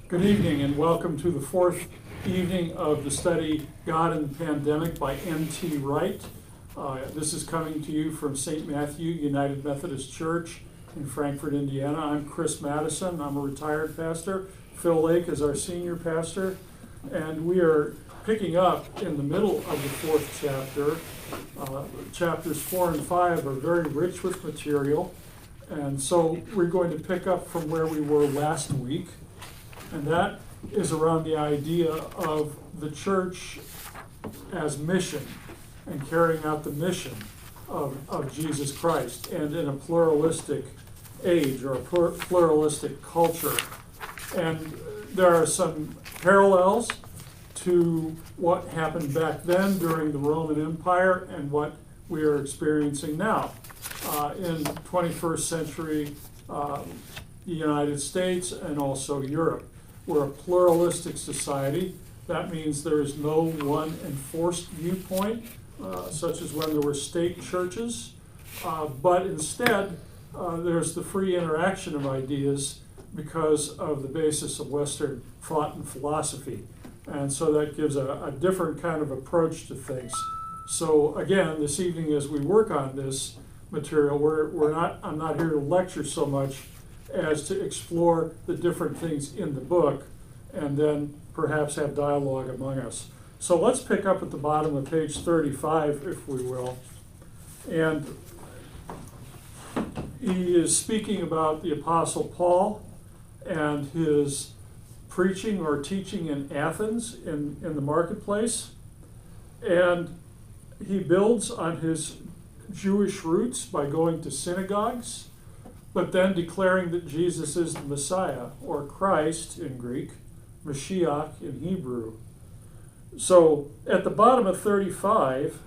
Good evening and welcome to the fourth evening of the study God in the Pandemic by N.T. Wright. This is coming to you from St. Matthew United Methodist Church in Frankfort, Indiana. I'm Chris Madison. I'm a retired pastor. Phil Lake is our senior pastor. And we are picking up in the middle of the fourth chapter. Chapters 4 and 5 are very rich with material. And so we're going to pick up from where we were last week. And that is around the idea of the church as mission and carrying out the mission of Jesus Christ, and in a pluralistic age or a pluralistic culture. And there are some parallels to what happened back then during the Roman Empire and what we are experiencing now in 21st century the United States and also Europe. We're a pluralistic society. That means there is no one enforced viewpoint, such as when there were state churches, but instead there's the free interaction of ideas because of the basis of Western thought and philosophy. And so that gives a different kind of approach to things. So again, this evening as we work on this material, I'm not here to lecture so much as to explore the different things in the book and then perhaps have dialogue among us. So let's pick up at the bottom of page 35, if we will. And he is speaking about the Apostle Paul and his preaching or teaching in Athens in the marketplace. And he builds on his Jewish roots by going to synagogues, but then declaring that Jesus is the Messiah, or Christ in Greek, Mashiach in Hebrew. So at the bottom of 35,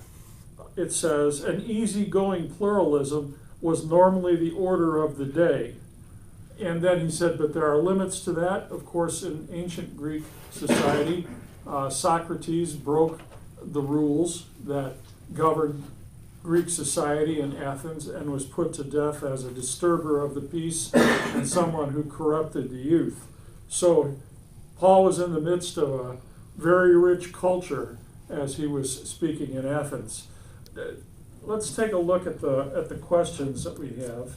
it says, an easygoing pluralism was normally the order of the day. And then he said, but there are limits to that. Of course, in ancient Greek society, Socrates broke the rules that governed Greek society in Athens and was put to death as a disturber of the peace and someone who corrupted the youth. So Paul was in the midst of a very rich culture as he was speaking in Athens. Let's take a look at the questions that we have.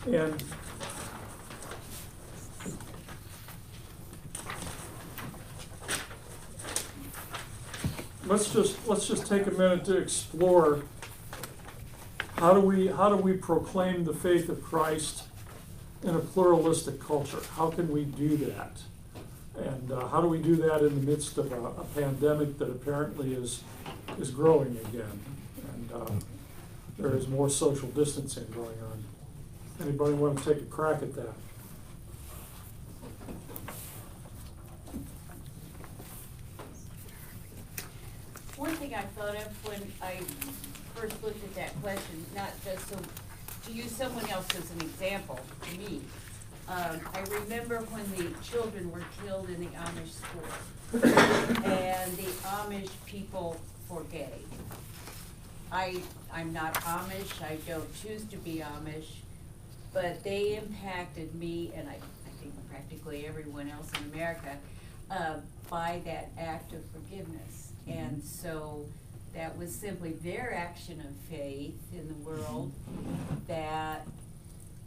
And let's just take a minute to explore how do we proclaim the faith of Christ in a pluralistic culture? How can we do that? And how do we do that in the midst of a pandemic that apparently is growing again? And there is more social distancing going on. Anybody want to take a crack at that? One thing I thought of when I first looked at that question, not just to use someone else as an example, to me. I remember when the children were killed in the Amish school, and the Amish people forgave. I'm not Amish, I don't choose to be Amish, but they impacted me, and I think practically everyone else in America, by that act of forgiveness. And so that was simply their action of faith in the world that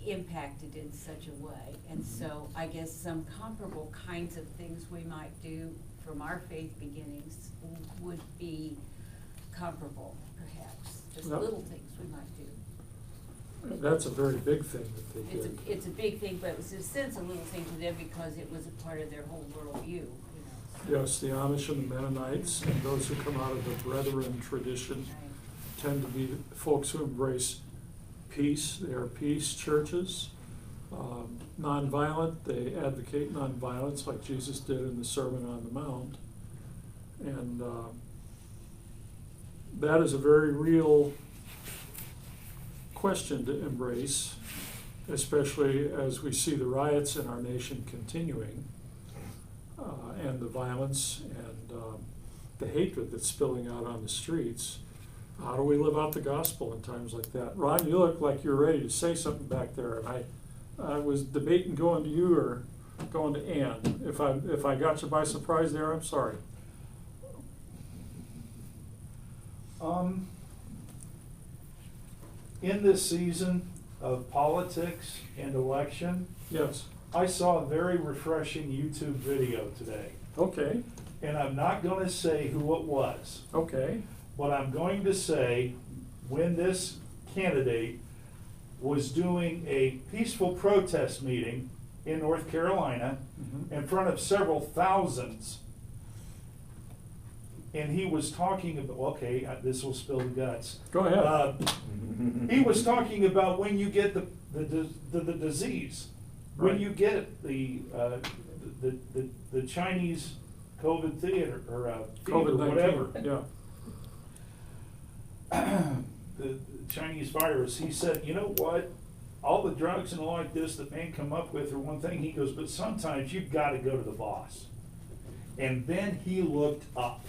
impacted in such a way. And so I guess some comparable kinds of things we might do from our faith beginnings would be comparable, perhaps. Just little things we might do. That's a very big thing that they did. It's a big thing, but it was in a sense a little thing to them because it was a part of their whole worldview. Yes, the Amish and the Mennonites and those who come out of the Brethren tradition tend to be folks who embrace peace. They are peace churches. Nonviolent, they advocate nonviolence like Jesus did in the Sermon on the Mount. And that is a very real question to embrace, especially as we see the riots in our nation continuing. And the violence and the hatred that's spilling out on the streets. How do we live out the gospel in times like that? Ron, you look like you're ready to say something back there, and I was debating going to you or going to Ann. If I got you by surprise there, I'm sorry. In this season of politics and election, Yes. I saw a very refreshing YouTube video today. Okay. And I'm not going to say who it was, Okay. but I'm going to say when this candidate was doing a peaceful protest meeting in North Carolina Mhm. in front of several thousands, and he was talking about, okay, this will spill the guts. Go ahead. He was talking about when you get the disease, when Right. you get the Chinese COVID theater or fever, whatever, COVID-19. Yeah. the Chinese virus. He said, you know what? All the drugs and all like this that man come up with are one thing. He goes, but sometimes you've got to go to the boss. And then he looked up,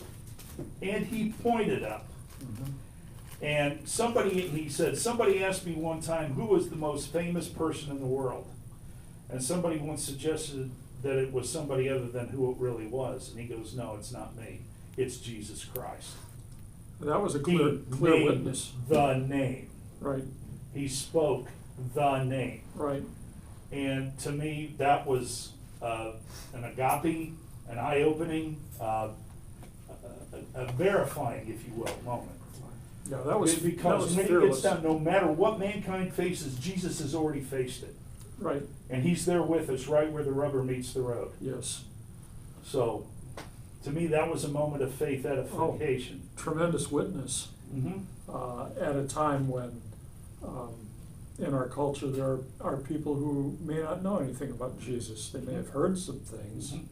and he pointed up. Mhm. And he said, somebody asked me one time, who was the most famous person in the world? And somebody once suggested that it was somebody other than who it really was. And he goes, no, it's not me. It's Jesus Christ. That was a He clear named witness. the name. Right. He spoke the name. Right. And to me, that was an agape, an eye-opening, a verifying, if you will, moment. Yeah, that was Because when it fearless. gets down, no matter what mankind faces, Jesus has already faced it. Right. And he's there with us right where the rubber meets the road. Yes. So, to me, that was a moment of faith edification. Tremendous witness Mhm. at a time when in our culture there are people who may not know anything about Jesus. They may have heard some things, Mhm.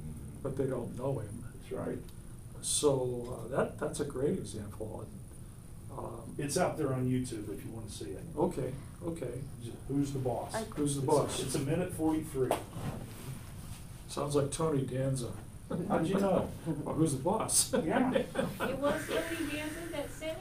but they don't know him. That's right. So that's a great example. It's out there on YouTube if you want to see it. Okay. Who's the boss? Who's the boss? It's a minute 43. Sounds like Tony Danza. How'd you know? Well, who's the boss? Yeah. It was Tony Danza that said it?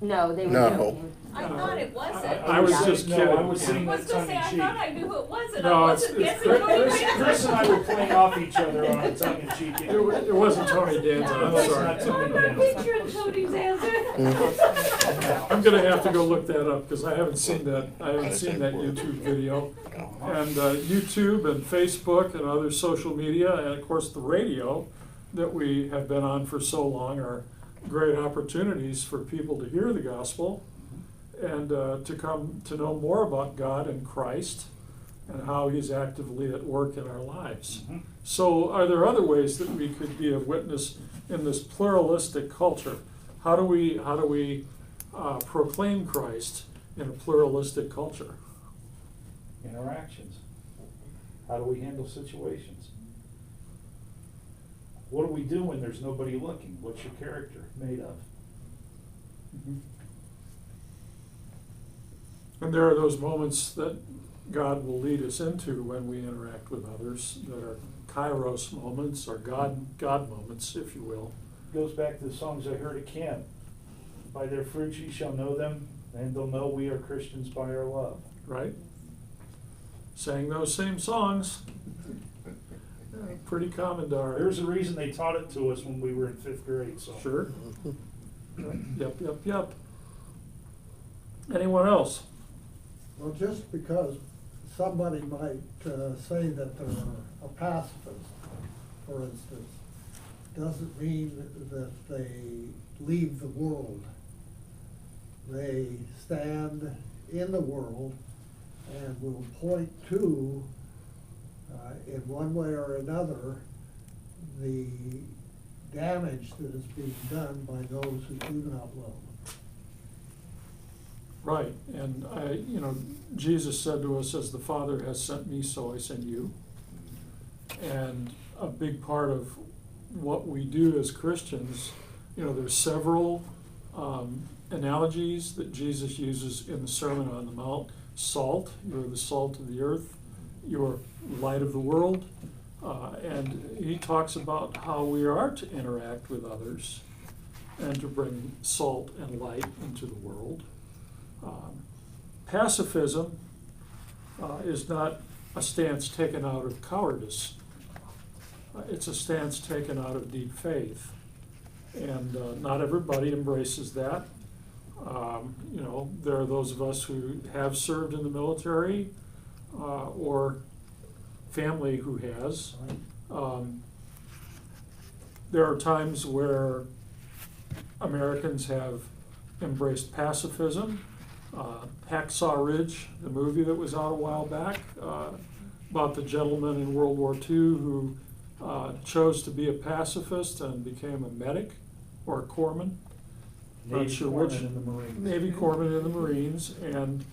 No, they were No. joking. I thought it wasn't. I was just No, kidding. I was I saying was that gonna tongue say, in I cheek. thought I knew who it was, and No, I wasn't it's guessing Tony Chris Danza. and I were playing off each other on a tongue in cheek. It wasn't Tony Danza, No, I'm it's sorry. not Tony I'm Danza. picturing Tony Danza. I'm gonna have to go look that up, because I haven't seen that YouTube video. And YouTube and Facebook and other social media, and of course the radio that we have been on for so long are great opportunities for people to hear the gospel and to come to know more about God and Christ and how he's actively at work in our lives. Mhm. So are there other ways that we could be a witness in this pluralistic culture? How do we proclaim Christ in a pluralistic culture? Interactions. How do we handle situations? What do we do when there's nobody looking? What's your character made of? And there are those moments that God will lead us into when we interact with others that are kairos moments or God moments, if you will. Goes back to the songs I heard at camp. By their fruits ye shall know them, and they'll know we are Christians by our love. Right? Sang those same songs. Pretty common to our. There's a reason they taught it to us when we were in 5th grade, so. Sure. Yep. Anyone else? Well, just because somebody might say that they're a pacifist, for instance, doesn't mean that they leave the world. They stand in the world and will point to, in one way or another, the damage that is being done by those who do not love them. Right, and Jesus said to us, as the Father has sent me, so I send you. And a big part of what we do as Christians, there's several analogies that Jesus uses in the Sermon on the Mount. Salt, you're the salt of the earth, you're light of the world, and he talks about how we are to interact with others and to bring salt and light into the world. Pacifism is not a stance taken out of cowardice. It's a stance taken out of deep faith. And not everybody embraces that. There are those of us who have served in the military or family who has. There are times where Americans have embraced pacifism. Hacksaw Ridge, the movie that was out a while back, about the gentleman in World War II who chose to be a pacifist and became a medic or a corpsman. Not sure which. In the Marines. Navy corpsman in the Marines. And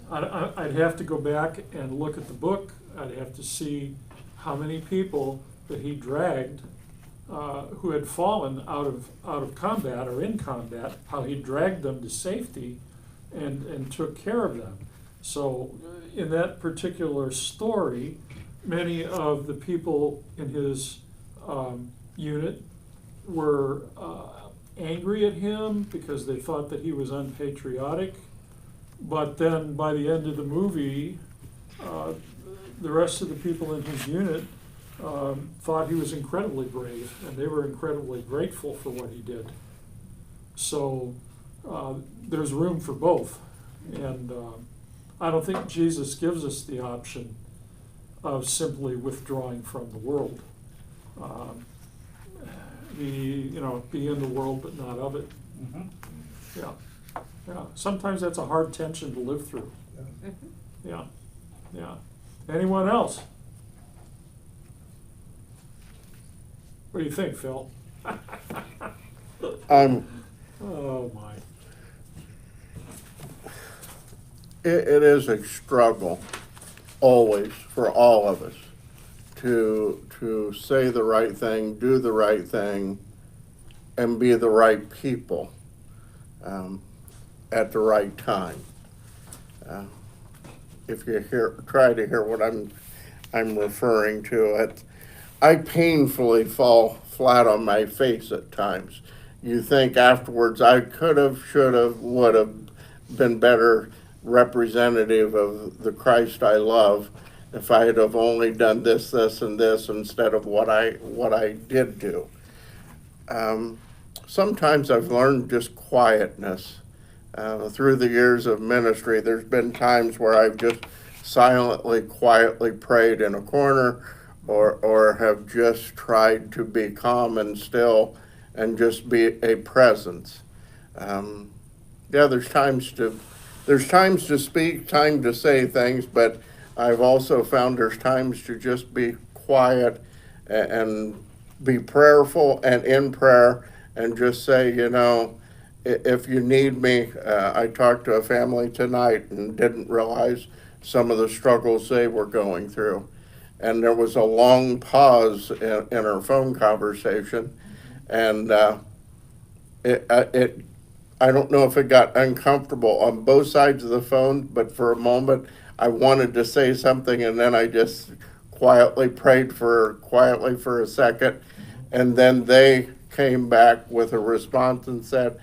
I'd have to go back and look at the book. I'd have to see how many people that he dragged who had fallen out of combat or in combat, how he dragged them to safety and took care of them. So in that particular story, many of the people in his unit were angry at him because they thought that he was unpatriotic. But then by the end of the movie, the rest of the people in his unit thought he was incredibly brave, and they were incredibly grateful for what he did. So there's room for both. And I don't think Jesus gives us the option of simply withdrawing from the world. Be in the world but not of it. Mm-hmm. Yeah. Sometimes that's a hard tension to live through. Yeah. Anyone else? What do you think, Phil? Oh my. It is a struggle, always, for all of us, to say the right thing, do the right thing, and be the right people at the right time. If you try to hear what I'm referring to, I painfully fall flat on my face at times. You think afterwards I could have, should have, would have been better representative of the Christ I love if I had have only done this, and this instead of what I did do. Sometimes I've learned just quietness. Through the years of ministry, there's been times where I've just silently, quietly prayed in a corner, or have just tried to be calm and still and just be a presence. There's times to speak, time to say things, but I've also found there's times to just be quiet and be prayerful and in prayer and just say, if you need me. I talked to a family tonight and didn't realize some of the struggles they were going through. And there was a long pause in our phone conversation, and I don't know if it got uncomfortable on both sides of the phone, but for a moment I wanted to say something, and then I just quietly prayed for a second, and then they came back with a response and said,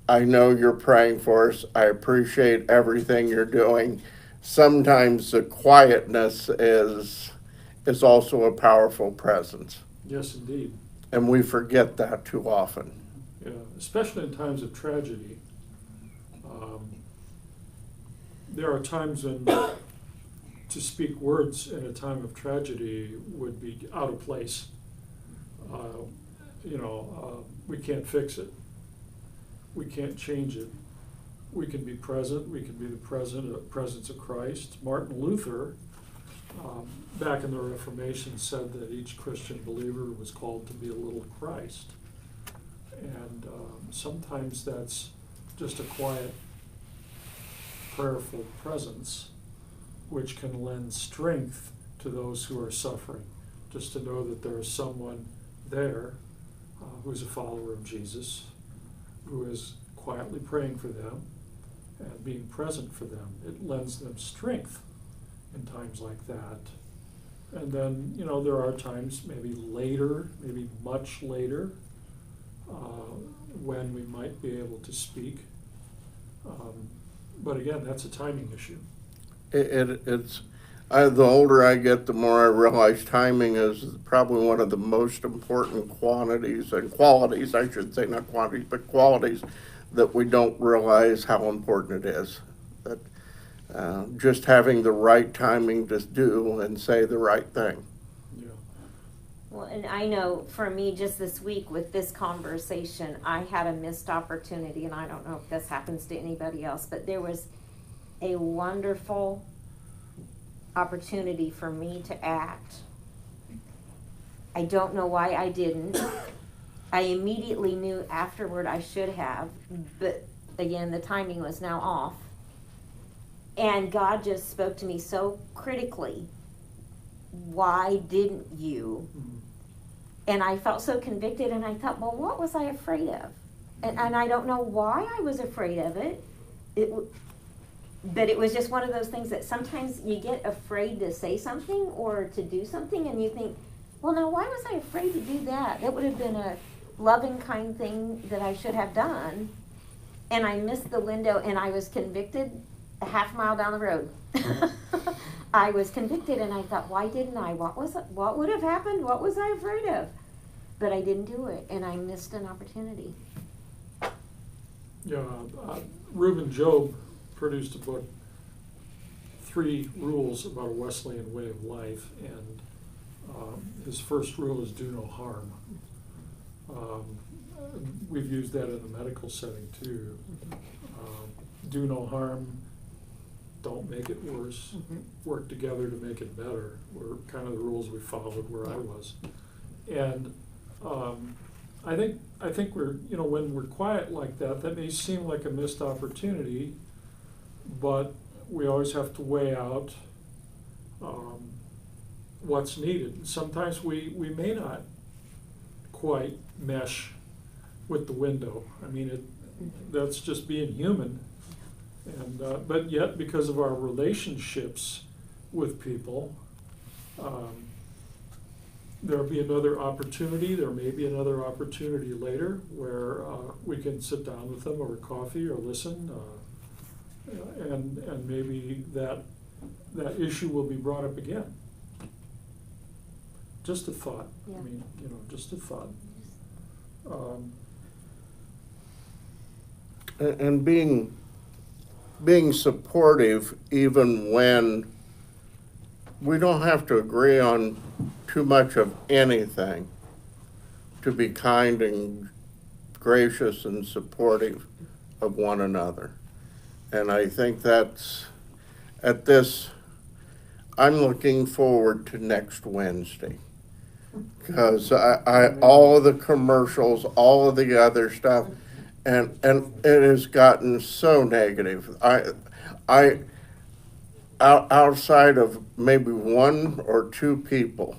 I know you're praying for us. I appreciate everything you're doing. Sometimes the quietness is also a powerful presence. Yes, indeed. And we forget that too often. Yeah, especially in times of tragedy. There are times when to speak words in a time of tragedy would be out of place. We can't fix it. We can't change it. We can be present. We can be the presence of Christ. Martin Luther, back in the Reformation, said that each Christian believer was called to be a little Christ. And sometimes that's just a quiet, prayerful presence, which can lend strength to those who are suffering. Just to know that there is someone there who's a follower of Jesus, who is quietly praying for them and being present for them. It lends them strength in times like that. And then, there are times, maybe later, maybe much later, when we might be able to speak. But again, that's a timing issue. The older I get, the more I realize timing is probably one of the most important quantities and qualities, I should say, not quantities, but qualities that we don't realize how important it is. That just having the right timing to do and say the right thing. Yeah. Well, and I know for me, just this week with this conversation, I had a missed opportunity, and I don't know if this happens to anybody else, but there was a wonderful opportunity for me to act. I don't know why I didn't. I immediately knew afterward I should have, but again, the timing was now off. And God just spoke to me so critically. Why didn't you? Mhm. And I felt so convicted, and I thought, well, what was I afraid of? And I don't know why I was afraid of it. But it was just one of those things that sometimes you get afraid to say something or to do something, and you think, well, now why was I afraid to do that? That would have been a loving, kind thing that I should have done. And I missed the window, and I was convicted a half mile down the road. I was convicted, and I thought, why didn't I? What would have happened? What was I afraid of? But I didn't do it, and I missed an opportunity. Yeah, Reuben Job produced a book, 3 Rules About a Wesleyan Way of Life, and his first rule is do no harm. We've used that in a medical setting too. Do no harm, don't make it worse, work together to make it better, were kind of the rules we followed where I was. And I think we're, when we're quiet like that, that may seem like a missed opportunity, but we always have to weigh out what's needed. Sometimes we may not quite mesh with the window. I mean, that's just being human. And but yet, because of our relationships with people, there'll be another opportunity. There may be another opportunity later where we can sit down with them over coffee or listen, and maybe that issue will be brought up again. Just a thought. Yeah. I mean, just a thought. And being supportive even when we don't have to agree on too much of anything, to be kind and gracious and supportive of one another. And I think that's, I'm looking forward to next Wednesday. Because I all of the commercials, all of the other stuff, and it has gotten so negative. I outside of maybe 1 or 2 people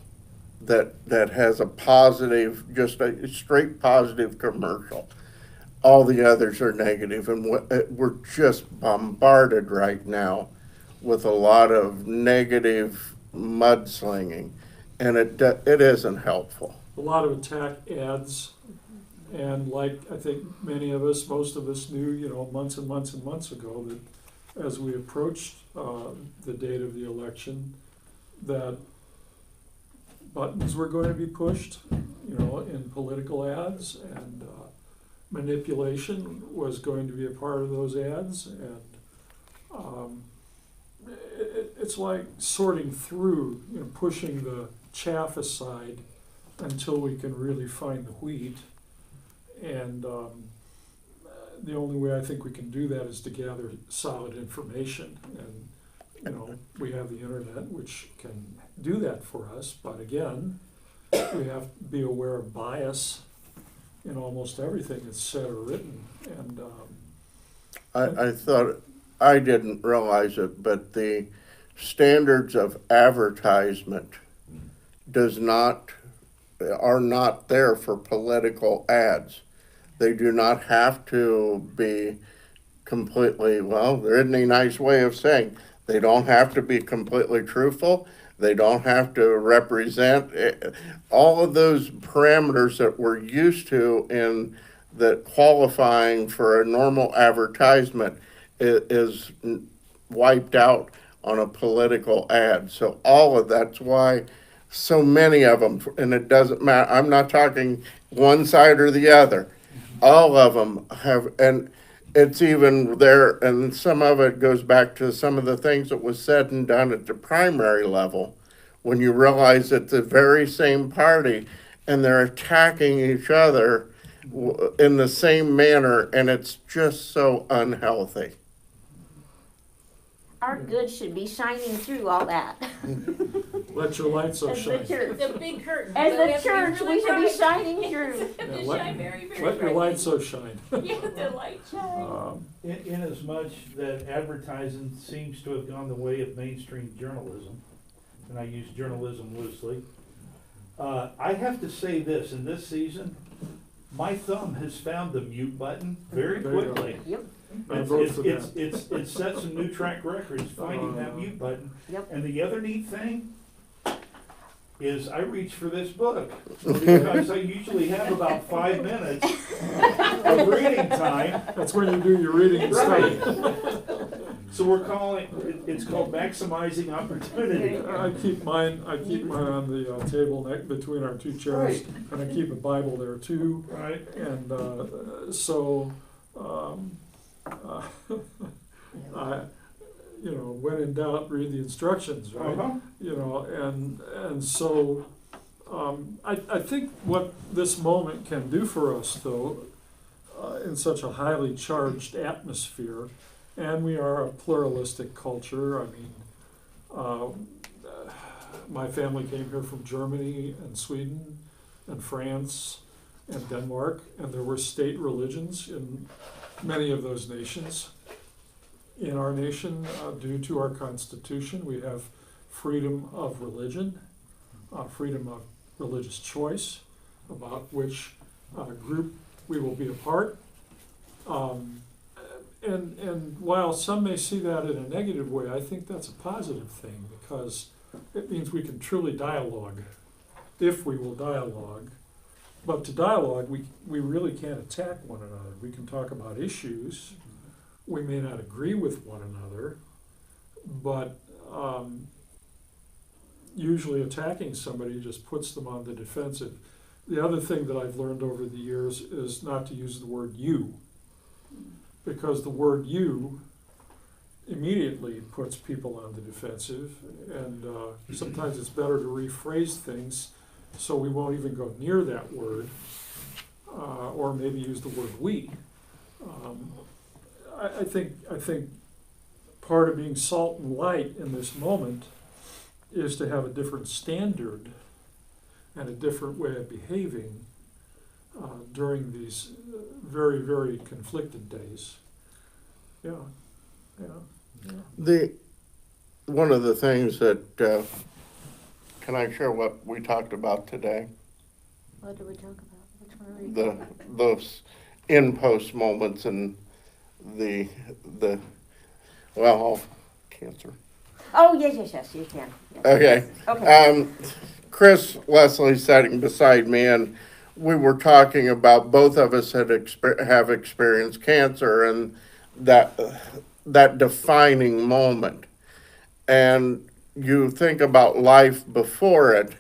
that has a positive, just a straight positive commercial, all the others are negative, and we're just bombarded right now with a lot of negative mudslinging, and it isn't helpful. A lot of attack ads, and like I think most of us knew, months and months and months ago, that as we approached the date of the election, that buttons were going to be pushed, in political ads, and manipulation was going to be a part of those ads, and it's like sorting through, pushing the chaff aside until we can really find the wheat. And the only way I think we can do that is to gather solid information. And, we have the internet, which can do that for us. But again, we have to be aware of bias in almost everything that's said or written. And I thought, I didn't realize it, but the standards of advertisement are not there for political ads. They do not have to be completely, there isn't a nice way of saying, they don't have to be completely truthful. They don't have to represent all of those parameters that we're used to in the qualifying for a normal advertisement is wiped out on a political ad. So all of that's why so many of them, and it doesn't matter, I'm not talking one side or the other. All of them have, and it's even there, and some of it goes back to some of the things that was said and done at the primary level, when you realize it's the very same party and they're attacking each other in the same manner, and it's just so unhealthy. Our good should be shining through all that. Let your light so As the shine. church. The big curtain. As So the have to be church, really we should be bright. shining through. Have to Yeah, let- shine very, very Let your brightly. light so shine. Yeah, the light shine. In as much that advertising seems to have gone the way of mainstream journalism, and I use journalism loosely, I have to say this, in this season, my thumb has found the mute button very There you go. quickly. Yep, I vote for It's, that. it set some new track records finding that mute button. yep. And the other neat thing is I reach for this book, because I usually have about 5 minutes of reading time. That's when you do your reading and Right. study. So we're calling, it's called maximizing opportunity. I keep mine on the table between our two chairs, Right. and I keep a Bible there too. Right. And so, I, when in doubt, read the instructions, right? Uh-huh. And so, I think what this moment can do for us, though, in such a highly charged atmosphere, and we are a pluralistic culture. I mean, my family came here from Germany and Sweden and France and Denmark, and there were state religions in many of those nations. In our nation, due to our Constitution, we have freedom of religion, freedom of religious choice about which group we will be a part. And while some may see that in a negative way, I think that's a positive thing, because it means we can truly dialogue, if we will dialogue. But to dialogue, we really can't attack one another. We can talk about issues. We may not agree with one another, but usually attacking somebody just puts them on the defensive. The other thing that I've learned over the years is not to use the word you, because the word you immediately puts people on the defensive, and sometimes it's better to rephrase things so we won't even go near that word, or maybe use the word we. I think part of being salt and light in this moment is to have a different standard and a different way of behaving during these very, very conflicted days. Yeah. One of the things that, can I share what we talked about today? What did we talk about? Which one are we? Those in-post moments and the cancer. Oh, yes, you can. Yes. Okay. Okay. Chris Leslie sitting beside me, and we were talking about both of us have experienced cancer, and that defining moment. And you think about life before it.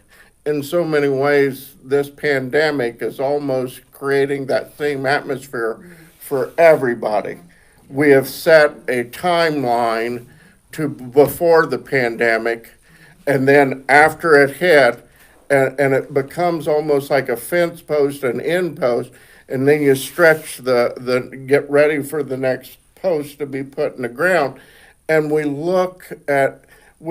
In so many ways, this pandemic is almost creating that same atmosphere for everybody. We have set a timeline to before the pandemic, and then after it hit, and it becomes almost like a fence post, an end post, and then you stretch the get ready for the next post to be put in the ground. And we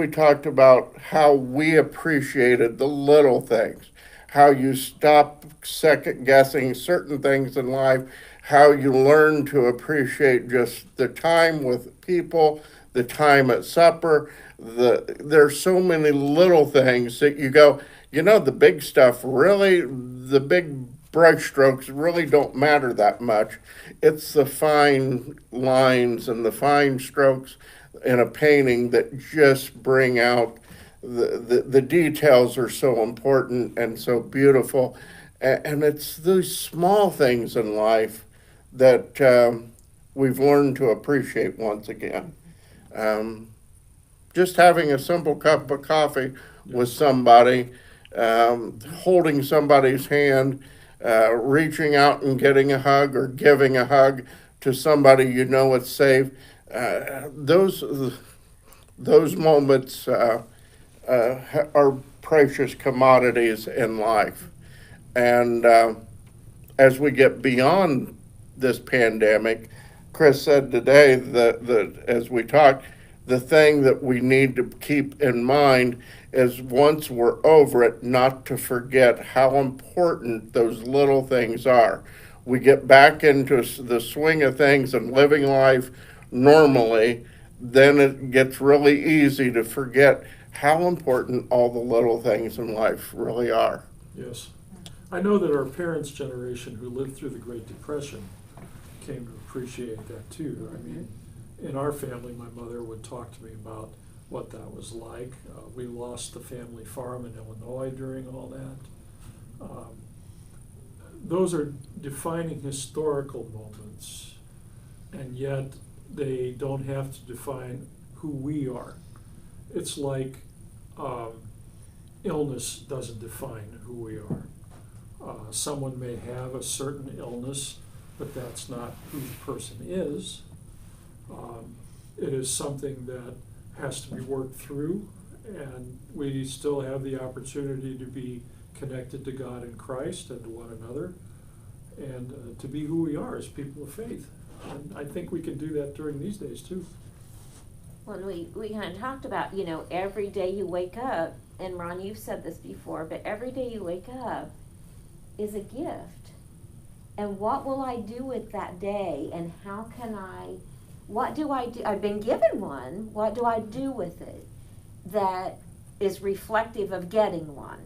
talked about how we appreciated the little things, how you stop second guessing certain things in life, how you learn to appreciate just the time with people, the time at supper. There's so many little things that you go, the big stuff really, the big brush strokes really don't matter that much. It's the fine lines and the fine strokes in a painting that just bring out the details are so important and so beautiful. And it's those small things in life that we've learned to appreciate once again. just having a simple cup of coffee with somebody, holding somebody's hand, reaching out and getting a hug or giving a hug to somebody you know it's safe. Those moments are precious commodities in life. And as we get beyond this pandemic, Chris said today that as we talked, the thing that we need to keep in mind is once we're over it, not to forget how important those little things are. We get back into the swing of things and living life normally, then it gets really easy to forget how important all the little things in life really are. Yes. I know that our parents' generation who lived through the Great Depression came to appreciate that too. I mean, in our family, my mother would talk to me about what that was like. We lost the family farm in Illinois during all that. Those are defining historical moments, and yet they don't have to define who we are. It's like illness doesn't define who we are. Someone may have a certain illness, but that's not who the person is. It is something that has to be worked through, and we still have the opportunity to be connected to God in Christ and to one another, and to be who we are as people of faith. And I think we can do that during these days too. Well, we kind of talked about, every day you wake up, and Ron, you've said this before, but every day you wake up is a gift. And what will I do with that day, and what do I do? I've been given one. What do I do with it that is reflective of getting one?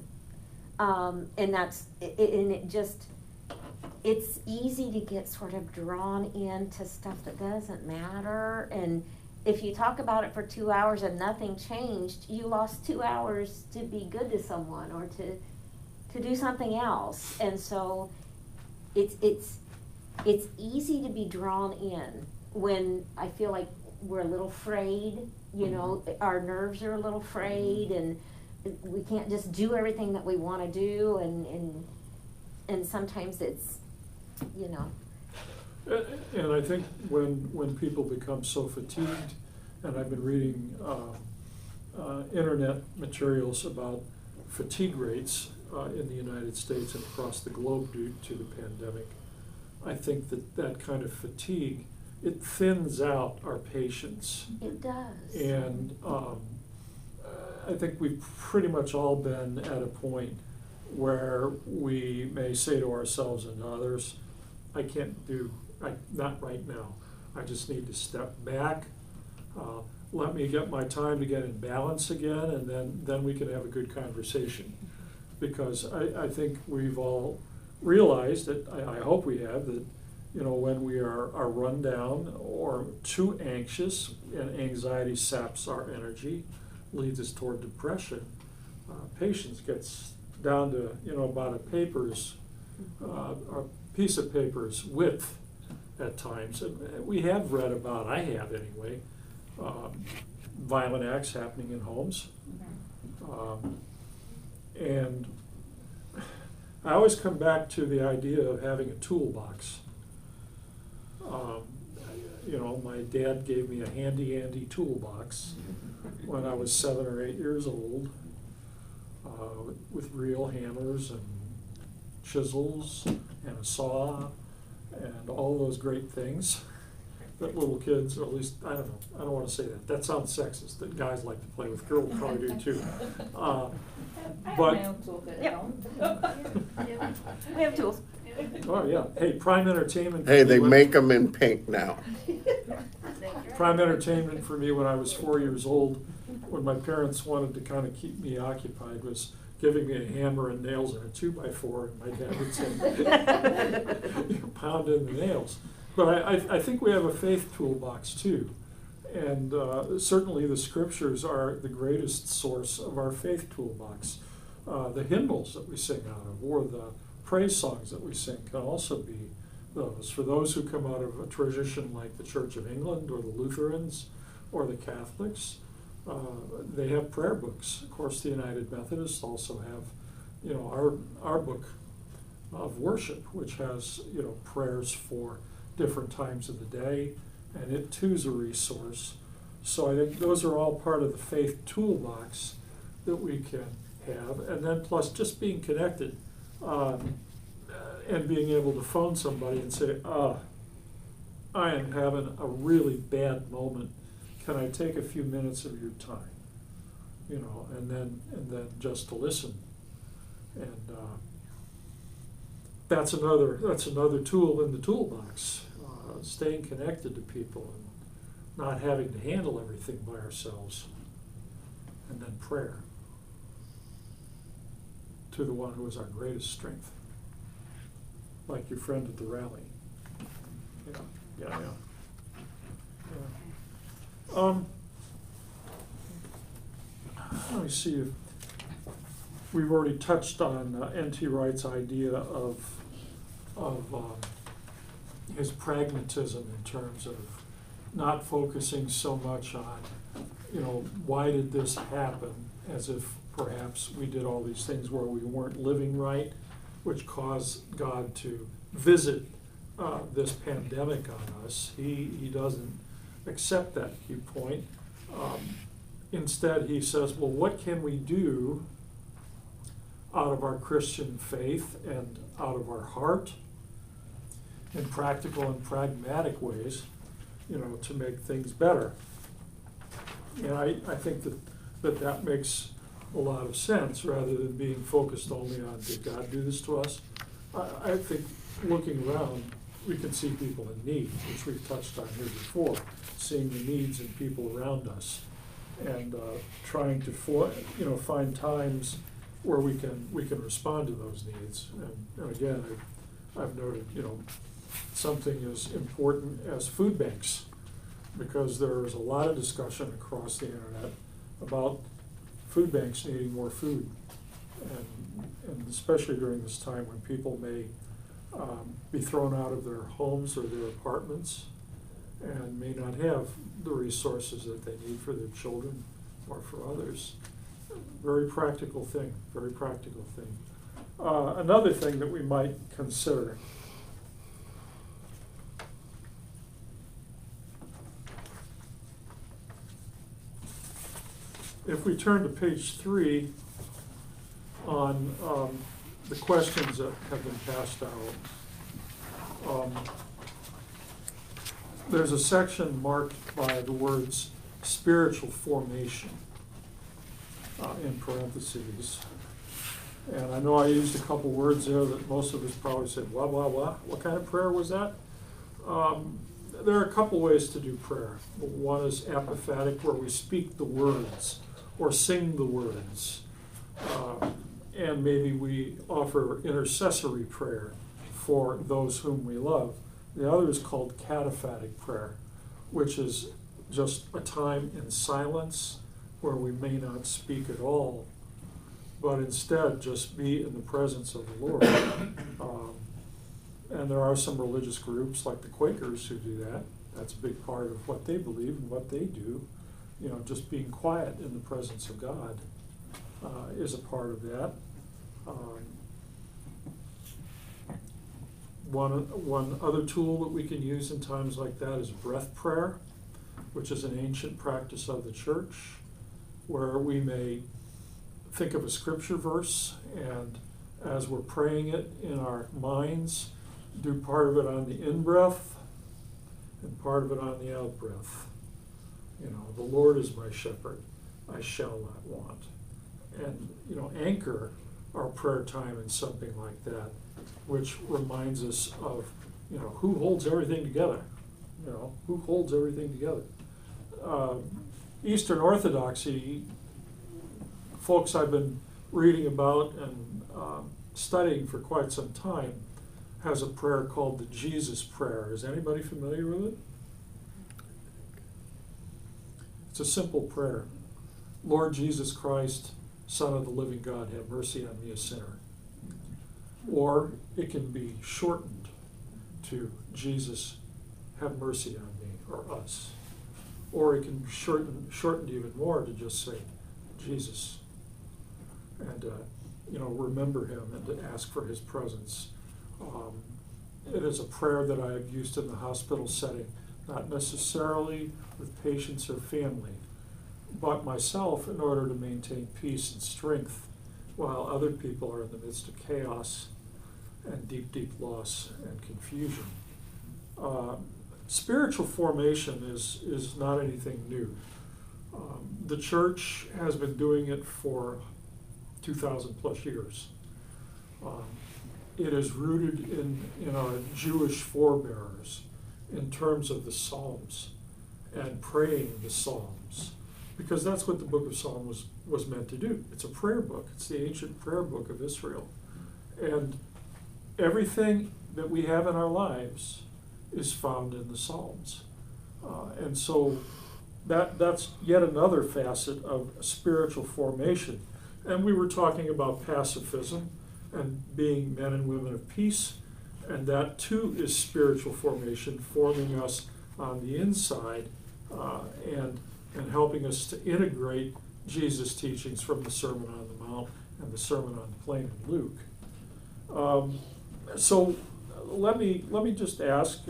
It's easy to get sort of drawn into stuff that doesn't matter. And if you talk about it for 2 hours and nothing changed, you lost 2 hours to be good to someone or to do something else. And so it's easy to be drawn in when I feel like we're a little frayed, our nerves are a little frayed, and we can't just do everything that we want to do, and sometimes it's, And I think when people become so fatigued, and I've been reading internet materials about fatigue rates in the United States and across the globe due to the pandemic, I think that kind of fatigue, it thins out our patience. It does. And I think we've pretty much all been at a point where we may say to ourselves and others, not right now. I just need to step back. Let me get my time to get in balance again, and then we can have a good conversation. Because I think we've all realized that, I hope we have, that when we are run down or too anxious, and anxiety saps our energy, leads us toward depression. Patience gets down to about a piece of paper's width at times. And we have read about, I have anyway, violent acts happening in homes. And I always come back to the idea of having a toolbox. My dad gave me a handy toolbox when I was 7 or 8 years old, with real hammers and chisels and a saw and all those great things that little kids, or at least, I don't want to say that. That sounds sexist, that guys like to play with. Girls probably do too. But We have tools. oh yeah, hey, Prime Entertainment. Hey, they when- make them in pink now. Prime Entertainment for me when I was 4 years old, when my parents wanted to kind of keep me occupied, was giving me a hammer and nails and a 2x4, and my dad would say, pound in the nails. But I think we have a faith toolbox too. And certainly the scriptures are the greatest source of our faith toolbox. The hymnals that we sing out of, or the praise songs that we sing, can also be those. For those who come out of a tradition like the Church of England or the Lutherans or the Catholics, They have prayer books. Of course, the United Methodists also have, you know, our book of worship, which has, you know, prayers for different times of the day, and it too is a resource. So I think those are all part of the faith toolbox that we can have, and then plus just being connected, and being able to phone somebody and say, I am having a really bad moment. Can I take a few minutes of your time? You know, and then just to listen. And that's another tool in the toolbox. Staying connected to people and not having to handle everything by ourselves. And then prayer to the one who is our greatest strength. Like your friend at the rally. Yeah. Let me see if we've already touched on N.T. Wright's idea of his pragmatism in terms of not focusing so much on, you know, why did this happen, as if perhaps we did all these things where we weren't living right, which caused God to visit this pandemic on us. He doesn't accept that viewpoint. Instead, he says, well, what can we do out of our Christian faith and out of our heart in practical and pragmatic ways, you know, to make things better? And I think that makes a lot of sense, rather than being focused only on, did God do this to us? I think looking around, we can see people in need, which we've touched on here before, seeing the needs in people around us, and trying to find times where we can respond to those needs. And again, I've noted, you know, something as important as food banks, because there is a lot of discussion across the internet about food banks needing more food, and especially during this time when people may be thrown out of their homes or their apartments and may not have the resources that they need for their children or for others. Very practical thing, very practical thing. Another thing that we might consider, if we turn to page 3 on the questions that have been passed out, there's a section marked by the words spiritual formation in parentheses. And I know I used a couple words there that most of us probably said, blah, blah, blah. What kind of prayer was that? There are a couple ways to do prayer. One is apophatic, where we speak the words or sing the words. And maybe we offer intercessory prayer for those whom we love. The other is called cataphatic prayer, which is just a time in silence where we may not speak at all, but instead just be in the presence of the Lord. And there are some religious groups like the Quakers who do that. That's a big part of what they believe and what they do. You know, just being quiet in the presence of God is a part of that. One other tool that we can use in times like that is breath prayer, which is an ancient practice of the church, where we may think of a scripture verse, and as we're praying it in our minds, do part of it on the in-breath and part of it on the out-breath. You know, the Lord is my shepherd, I shall not want. And, you know, anchor our prayer time in something like that, which reminds us of, you know, who holds everything together? You know, who holds everything together? Eastern Orthodoxy, folks I've been reading about and studying for quite some time, has a prayer called the Jesus Prayer. Is anybody familiar with it? It's a simple prayer. Lord Jesus Christ, Son of the living God, have mercy on me, a sinner. Or it can be shortened to Jesus, have mercy on me, or us. or it can be shortened even more to just say, Jesus, and remember him and to ask for his presence. It is a prayer that I have used in the hospital setting, not necessarily with patients or family, but myself in order to maintain peace and strength while other people are in the midst of chaos and deep, deep loss and confusion. Spiritual formation is not anything new. The church has been doing it for 2,000 plus years. It is rooted in our Jewish forebears in terms of the Psalms and praying the Psalms, because that's what the book of Psalms was meant to do. It's a prayer book. It's the ancient prayer book of Israel. And everything that we have in our lives is found in the Psalms. And so that's yet another facet of spiritual formation. And we were talking about pacifism and being men and women of peace, and that too is spiritual formation, forming us on the inside and helping us to integrate Jesus' teachings from the Sermon on the Mount and the Sermon on the Plain in Luke. So let me just ask,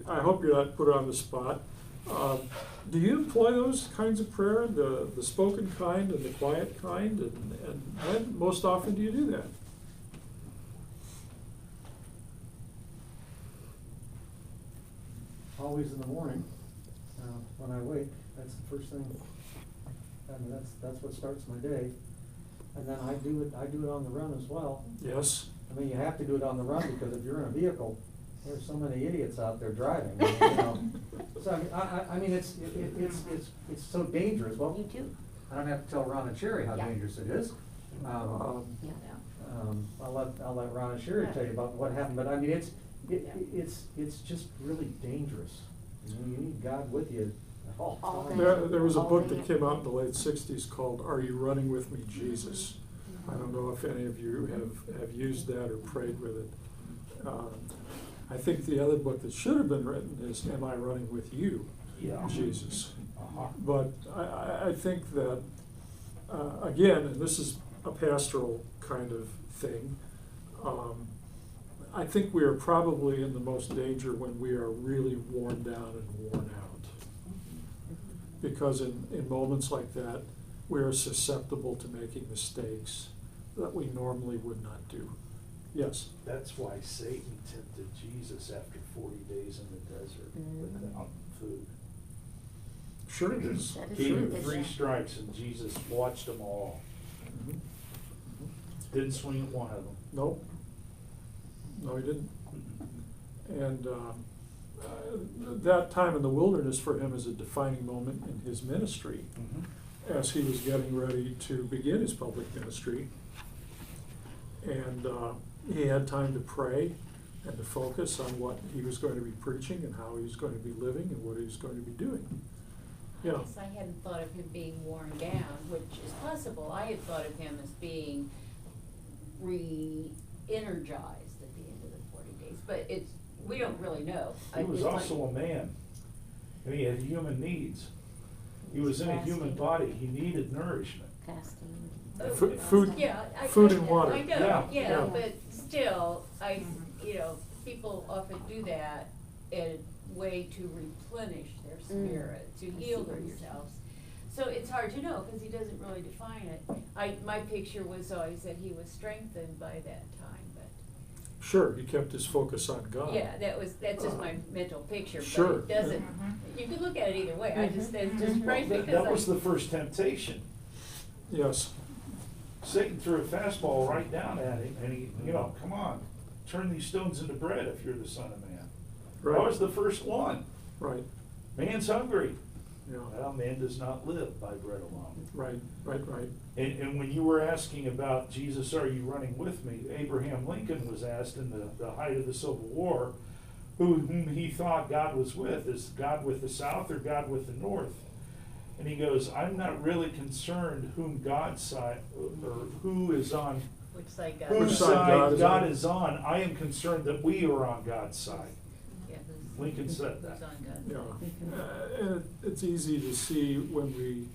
I hope you're not put on the spot, do you employ those kinds of prayer, the spoken kind and the quiet kind, and when most often do you do that? Always in the morning, when I wake. That's the first thing. I mean, that's what starts my day. And then I do it on the run as well. Yes. I mean, you have to do it on the run because if you're in a vehicle, there's so many idiots out there driving. You know. So I mean, it's so dangerous. Well, You too. I don't have to tell Ron and Sherry how Yeah. dangerous it is. Yeah. I'll let Ron and Sherry tell you about what happened. But I mean, it's just really dangerous. You know, you need God with you all All the day. time. There was a book that came out in the late 60s called Are You Running With Me, Jesus? I don't know if any of you have used that or prayed with it. I think the other book that should have been written is Am I Running With You, Yeah. Jesus? Uh-huh. But I think that, again, and this is a pastoral kind of thing, I think we are probably in the most danger when we are really worn down and worn out. Because in moments like that, we are susceptible to making mistakes that we normally would not do. Yes? That's why Satan tempted Jesus after 40 days in the desert without food. Sure it is. That is Gave Sure him it is. 3 strikes and Jesus watched them all. Mhm. Didn't swing at one of them. Nope. No, he didn't. And that time in the wilderness for him is a defining moment in his ministry as he was getting ready to begin his public ministry. And he had time to pray and to focus on what he was going to be preaching and how he was going to be living and what he was going to be doing. I Yeah. guess I hadn't thought of him being worn down, which is possible. I had thought of him as being re-energized at the end of the 40 days, but we don't really know. He was also a man, and he had human needs. He was in a human body. He needed nourishment. Fasting. Food, Yeah, food and water. I know, Yeah, yeah, yeah. but still, people often do that in a way to replenish their spirit, to heal themselves. So it's hard to know, because he doesn't really define it. My picture was always that he was strengthened by that time, but, Sure, he kept his focus on God. yeah, that's just my mental picture, Sure. but it doesn't, you can look at it either way, it's just right That because was the first temptation. Yes. Satan threw a fastball right down at him, and he, come on, turn these stones into bread if you're the Son of Man. Right. That was the first one. Right. Man's hungry. Yeah. Well, man does not live by bread alone. Right. And when you were asking about Jesus, are you running with me? Abraham Lincoln was asked in the height of the Civil War, whom he thought God was with. Is God with the South or God with the North? And he goes, I'm not really concerned whom God's side, or who is on, which side whose Which side side God God is on. I am concerned that we are on God's side. yeah, who's Lincoln said that. Yeah, and it's easy to see when we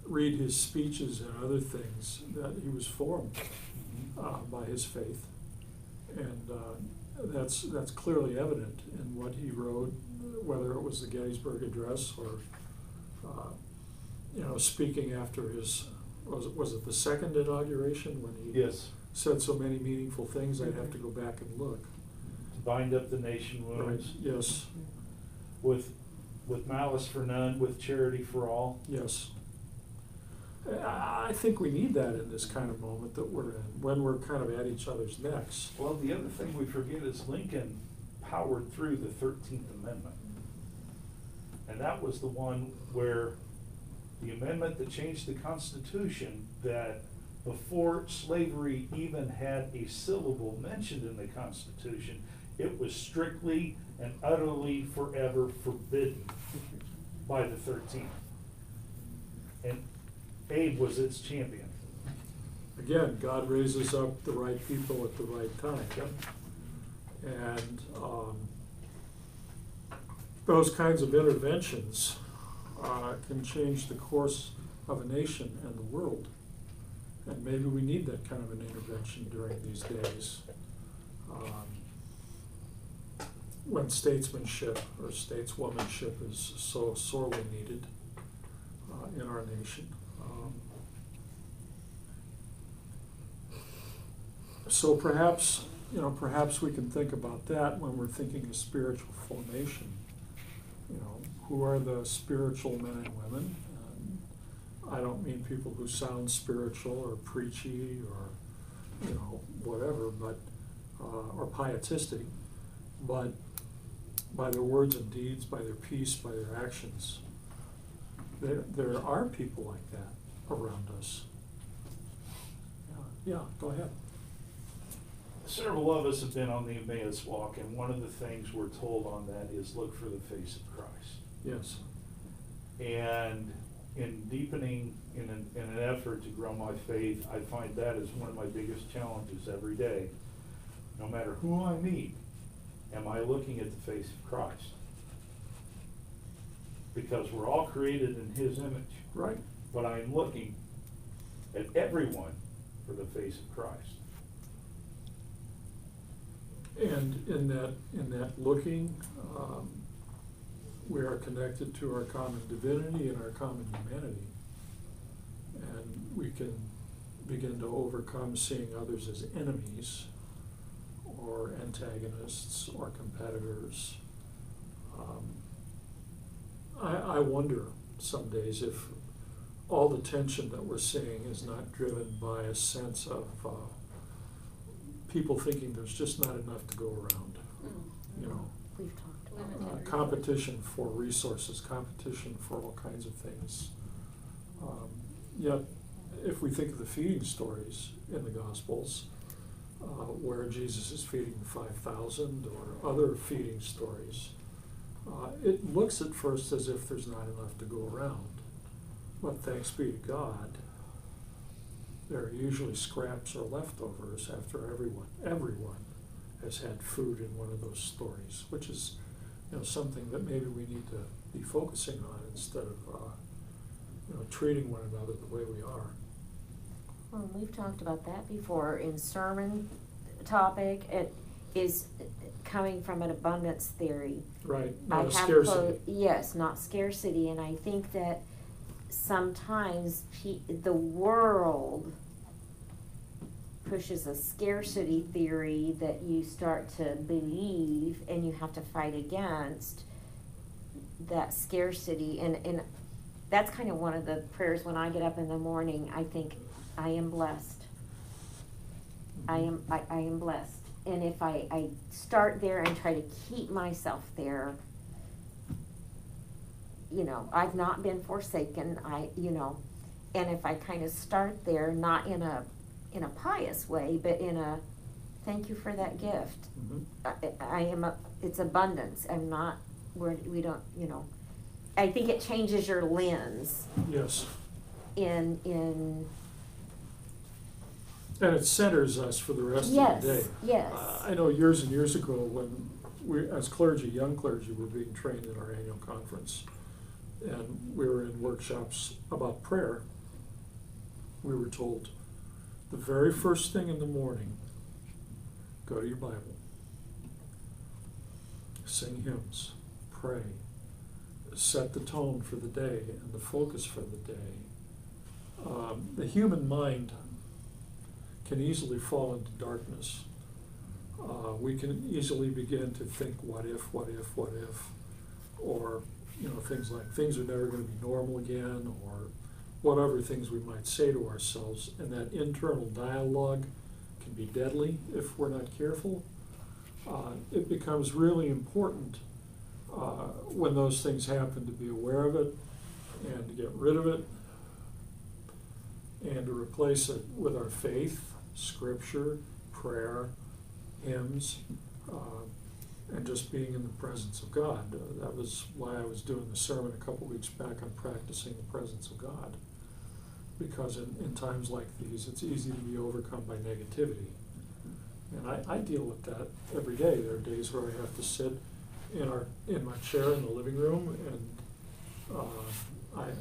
read his speeches and other things that he was formed by his faith. And that's clearly evident in what he wrote, whether it was the Gettysburg Address or, speaking after his, was it the second inauguration when he Yes. said so many meaningful things? I'd have to go back and look. To bind up the nation Right, wounds. yes, With malice for none, with charity for all. yes. I think we need that in this kind of moment that we're in, when we're kind of at each other's necks. Well, the other thing we forget is Lincoln powered through the 13th Amendment. And that was the one where the amendment that changed the Constitution, that before slavery even had a syllable mentioned in the Constitution, it was strictly and utterly forever forbidden by the 13th. And Abe was its champion. Again, God raises up the right people at the right time. And those kinds of interventions can change the course of a nation and the world. And maybe we need that kind of an intervention during these days, when statesmanship or stateswomanship is so sorely needed in our nation. So perhaps we can think about that when we're thinking of spiritual formation. Who are the spiritual men and women? I don't mean people who sound spiritual or preachy or, whatever, but, or pietistic, but by their words and deeds, by their peace, by their actions. There are people like that around us. Yeah, go ahead. Several of us have been on the Emmaus walk, and one of the things we're told on that is look for the face of Christ. Yes. And in deepening, in an effort to grow my faith, I find that is one of my biggest challenges every day. No matter who I meet, am I looking at the face of Christ? Because we're all created in His image. Right. But I am looking at everyone for the face of Christ. And in that looking, we are connected to our common divinity and our common humanity. And we can begin to overcome seeing others as enemies or antagonists or competitors. I wonder some days if all the tension that we're seeing is not driven by a sense of people thinking there's just not enough to go around. We've talked about that. Competition for resources, competition for all kinds of things. Yet, if we think of the feeding stories in the Gospels, where Jesus is feeding 5,000 or other feeding stories, it looks at first as if there's not enough to go around. But thanks be to God, there are usually scraps or leftovers after everyone has had food in one of those stories, which is something that maybe we need to be focusing on instead of treating one another the way we are. Well, we've talked about that before in sermon topic. It is coming from an abundance theory. Right, I not have scarcity. yes, not scarcity, and I think that sometimes the world pushes a scarcity theory that you start to believe and you have to fight against that scarcity, and that's kind of one of the prayers when I get up in the morning. I think I am blessed. I am blessed. And if I start there and try to keep myself there, I've not been forsaken. And if I kind of start there, not in a pious way, but in a thank you for that gift. Mm-hmm. It's abundance. I'm not, we don't, I think it changes your lens Yes. in And it centers us for the rest yes, of the day. yes. I know years and years ago when we, as clergy, young clergy, were being trained in our annual conference. And we were in workshops about prayer. We were told, the very first thing in the morning, go to your Bible, sing hymns, pray, set the tone for the day and the focus for the day. The human mind can easily fall into darkness. We can easily begin to think, what if, or things like things are never going to be normal again, or whatever things we might say to ourselves. And that internal dialogue can be deadly if we're not careful. It becomes really important when those things happen to be aware of it and to get rid of it and to replace it with our faith, scripture, prayer, hymns, and just being in the presence of God. That was why I was doing the sermon a couple weeks back on practicing the presence of God. Because in times like these, it's easy to be overcome by negativity. And I deal with that every day. There are days where I have to sit in my chair in the living room, and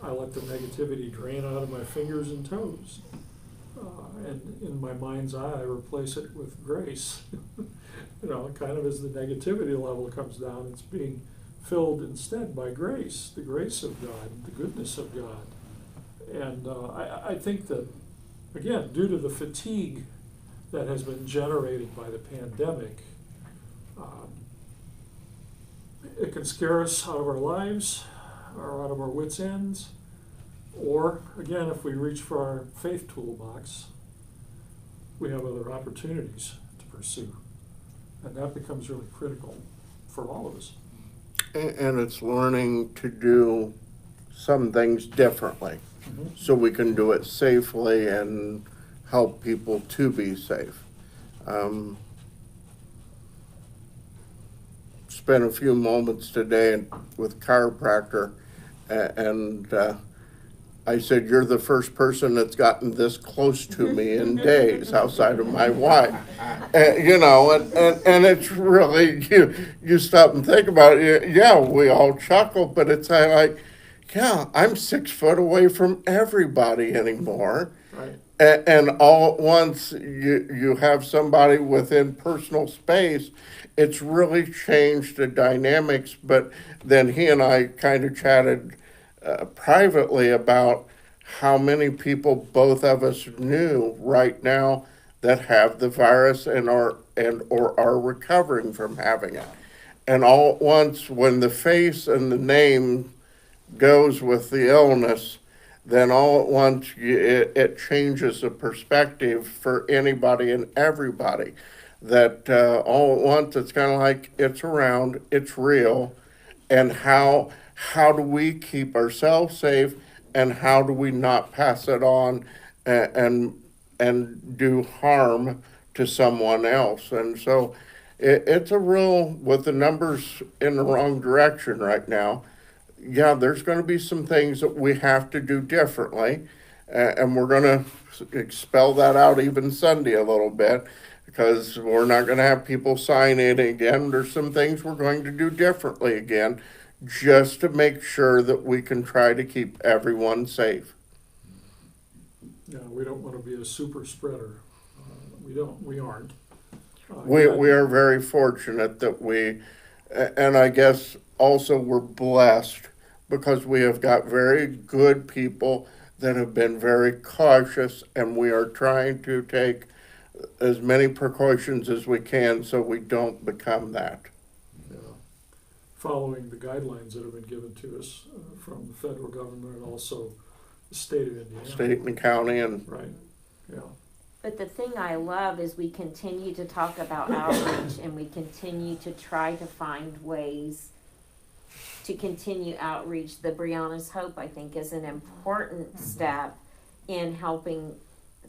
I let the negativity drain out of my fingers and toes. And in my mind's eye, I replace it with grace. Kind of as the negativity level comes down, it's being filled instead by grace, the grace of God, the goodness of God. And I think that, again, due to the fatigue that has been generated by the pandemic, it can scare us out of our lives or out of our wits' ends. Or, again, if we reach for our faith toolbox, we have other opportunities to pursue. And that becomes really critical for all of us. And it's learning to do some things differently, so we can do it safely and help people to be safe. Spent a few moments today with a chiropractor, and I said, you're the first person that's gotten this close to me in days outside of my wife. And it's really, you stop and think about it. Yeah, we all chuckle, but it's like, yeah, I'm 6 foot away from everybody anymore. Right. And all at once, you have somebody within personal space. It's really changed the dynamics. But then he and I kind of chatted privately about how many people both of us knew right now that have the virus or are recovering from having it. And all at once, when the face and the name goes with the illness, then all at once it changes the perspective for anybody and everybody. That all at once it's kind of like it's around, it's real, and how do we keep ourselves safe, and how do we not pass it on and do harm to someone else? And so it's a real, with the numbers in the wrong direction right now, yeah, there's going to be some things that we have to do differently, and we're going to spell that out even Sunday a little bit, because we're not going to have people sign in again. There's some things we're going to do differently again, just to make sure that we can try to keep everyone safe. Yeah, we don't want to be a super spreader. We aren't. We are very fortunate that and I guess also we're blessed because we have got very good people that have been very cautious, and we are trying to take as many precautions as we can so we don't become that. Following the guidelines that have been given to us from the federal government and also the state of Indiana. State and county and... Right, yeah. But the thing I love is we continue to talk about outreach, and we continue to try to find ways to continue outreach. The Brianna's Hope, I think, is an important step in helping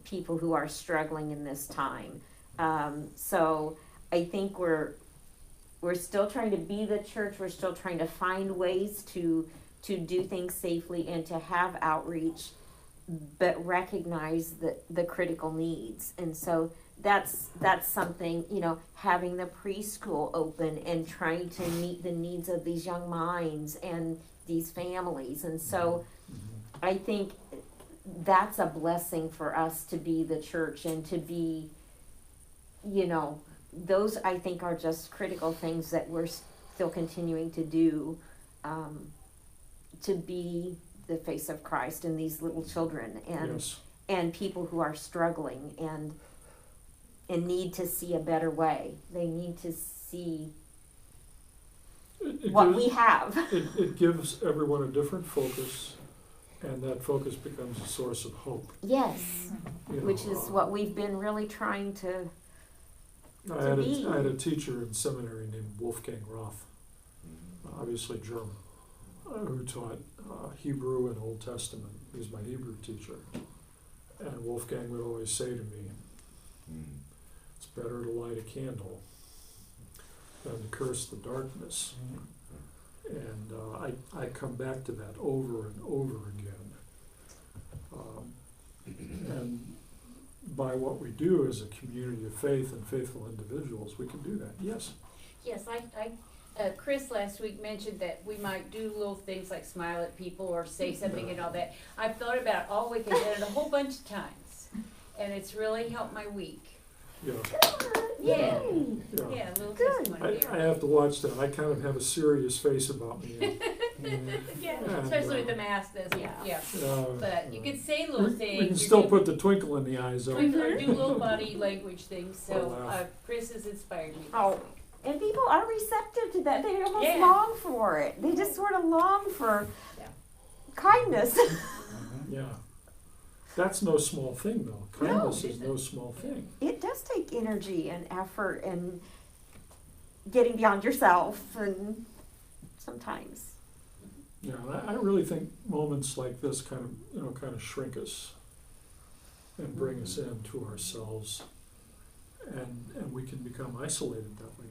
people who are struggling in this time. So I think we're still trying to be the church. We're still trying to find ways to do things safely and to have outreach. but recognize the critical needs. And so that's something, you know, having the preschool open and trying to meet the needs of these young minds and these families. And so I think that's a blessing for us to be the church and to be, you know, those I think are just critical things that we're still continuing to do, to be the face of Christ in these little children and Yes. and people who are struggling and need to see a better way. They need to see It what gives- we have. It gives everyone a different focus, and that focus becomes a source of hope. Yes, You know, which is what we've been really trying to. I had be. I had a teacher in seminary named Wolfgang Roth, obviously German, who taught Hebrew and Old Testament. He was my Hebrew teacher. And Wolfgang would always say to me, it's better to light a candle than to curse the darkness. And I come back to that over and over again. And by what we do as a community of faith and faithful individuals, we can do that. Yes. Yes, Chris last week mentioned that we might do little things like smile at people or say something and all that. I've thought about it all week and done it a whole bunch of times, and it's really helped my week. Yeah. Yeah, Yay. yeah, a little Good. testimony I there. have to watch that. I kind of have a serious face about me. Yeah, And, especially with the mask, doesn't it? Yeah. But you could say little we things. can or still do- put the twinkle in the eyes of or do little body language things. Or So laugh. Chris has inspired me. this Oh. week. And people are receptive to that. They almost Yeah. long for it. They just sort of long for Yeah. kindness. Yeah. That's no small thing, though. Kindness it is no small thing. It does take energy and effort and getting beyond yourself, and sometimes. Yeah, and I really think moments like this kind of shrink us and bring us into ourselves, and we can become isolated that way.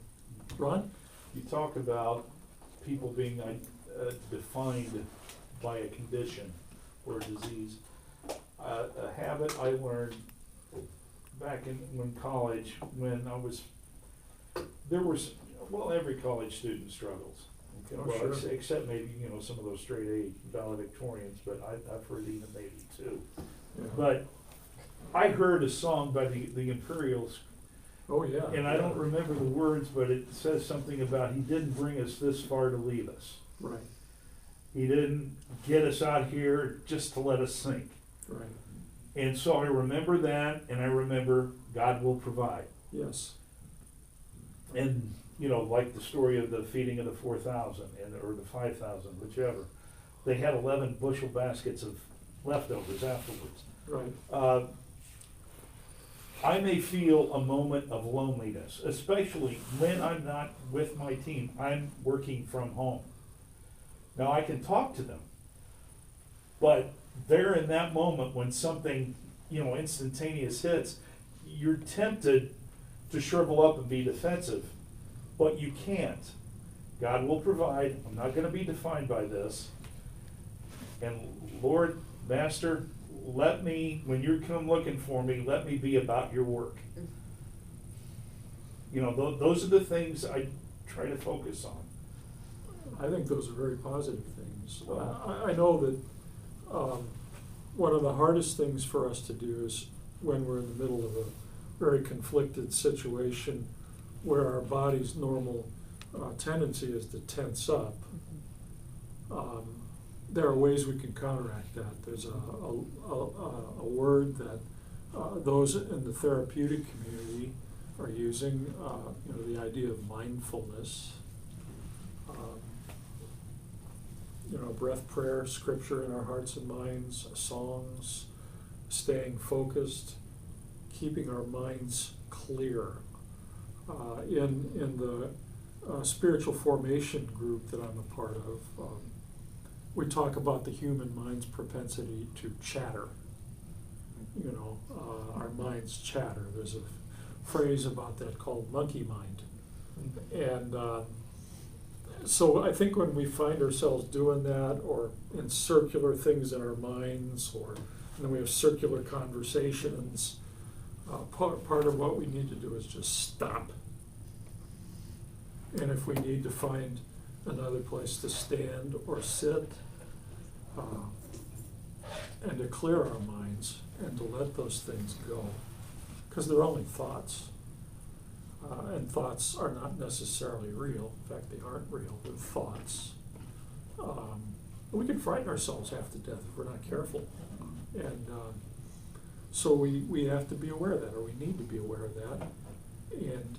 Ron? You talk about people being defined by a condition or a disease. A habit I learned back in college when every college student struggles. Okay, Oh, well, sure. except maybe, some of those straight A valedictorians, but I've heard even maybe two. Yeah. But I heard a song by the Imperials, Oh, yeah. and I don't remember the words, but it says something about he didn't bring us this far to leave us. Right, He didn't get us out here just to let us sink. right. And so I remember that, and I remember God will provide. Yes. And, like the story of the feeding of the 4,000 or the 5,000, whichever. They had 11 bushel baskets of leftovers afterwards. Right. I may feel a moment of loneliness, especially when I'm not with my team. I'm working from home. Now I can talk to them, but there in that moment when something, instantaneous hits, you're tempted to shrivel up and be defensive, but you can't. God will provide. I'm not going to be defined by this. And Lord, Master, let me, when you come looking for me, let me be about your work. Those are the things I try to focus on. I think those are very positive things. I know that one of the hardest things for us to do is when we're in the middle of a very conflicted situation where our body's normal tendency is to tense up. There are ways we can counteract that. There's a word that those in the therapeutic community are using, the idea of mindfulness. Breath, prayer, scripture in our hearts and minds, songs, staying focused, keeping our minds clear. In the spiritual formation group that I'm a part of, we talk about the human mind's propensity to chatter. Our minds chatter. There's a phrase about that called monkey mind. And so I think when we find ourselves doing that, or in circular things in our minds, or And then we have circular conversations. Part of what we need to do is just stop. And if we need to find another place to stand or sit, and to clear our minds and to let those things go, because they're only thoughts. And thoughts are not necessarily real. In fact, they aren't real. They're thoughts. We can frighten ourselves half to death if we're not careful. And so we have to be aware of that, or we need to be aware of that. And